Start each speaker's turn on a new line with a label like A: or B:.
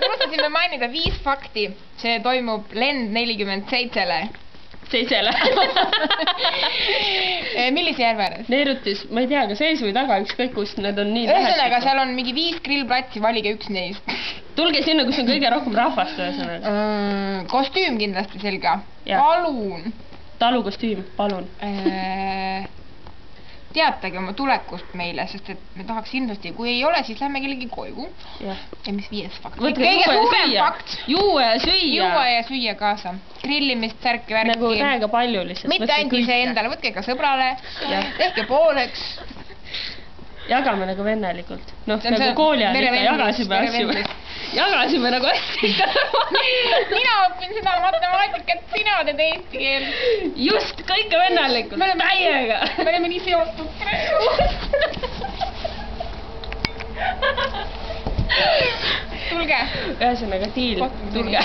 A: unustasime mainida 5 fakti. See toimub Lend 47-le.
B: 7-le.
A: Millise järve ääres?
B: Neerutis, ma ei tea, kas ees või taga, ükskõik kus need on nii
A: ühesõnaga, seal on mingi 5 grillplatsi, valige üks neist.
B: Tulge sinna, kus on kõige rohkem rahvast ühesõnaga.
A: Kostüüm kindlasti selge. Palun.
B: Talukostüüm, palun.
A: Teatage oma tulekust meile, sest et me tahaks kindlasti, kui ei ole, siis lähme kellegi koju. Ja mis 5 fakt? Kõige suurem fakt.
B: Juua ja süüa.
A: Juua ja süüa kaasa. Grillimist, särki, värki.
B: Nagu täiega palju lihtsalt.
A: Mitte ainult ise endale, võtke ka sõbrale. Tehke pooleks.
B: Jagame nagu vennelikult. Noh, nagu kooli ajal ikka jagasime asju. Jagasime nagu asju.
A: Mina õpin seda matemaatikat, sina teed eesti keel.
B: Just, kõike vennelikult. Täiega.
A: Me oleme nii seotud praegu. Tulge.
B: Ühesõnaga, diil. Tulge.